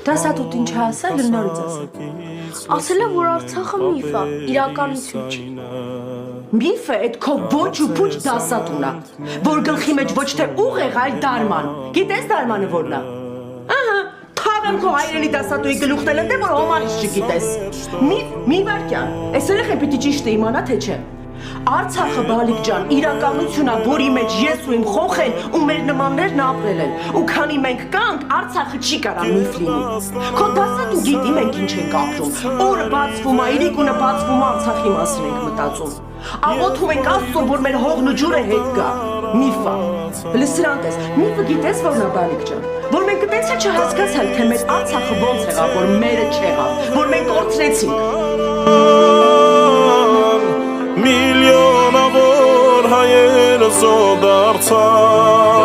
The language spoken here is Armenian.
Դասատուտ ինչ ասել, նորից ասել։ Ասել է, որ Արցախը միֆ է, իրականություն չի։ Միֆը այդ քո ոչ ու փուչ դասատուն է, որ գլխի մեջ ոչ թե ուղեղ, այլ դարման։ Գիտես դարմանը որն է։ Ահա, թաղեմ քո հայրենի դասատուի գլուխն էլ ընդ է, որ հոմանից չգիտես։ Մի վարքյան, այս երեխան պիտի ճիշտը իմանա, թե չէ։ Արցախը բալիկ ջան, իրականություն է, որի մեջ ես ու իմ խոխեն ու մեր նմաններն ապրել են։ Ու քանի մենք կանք, Արցախը չի կարա միֆ լինի։ Քո դասատու գիտի մենք ինչ ենք ապրում։ Օրը բացվում է, իրիկունը բացվում է, Արցախի մասին ենք մտածում։ Աղոթում ենք Աստծուն, որ մեր հողն ու ջուրը հետ գա։ Միֆ է։ Հələ սրան տես, միֆը գիտես որն է բալիկ ջան։ Որ մենք այդպես է չհասկացանք, թե մեր Արցախը ոնց եղավ, որ մերը չեղավ, որ մենք կորցրեցինք։ Միլիոնավոր հայեր զոհ դարձան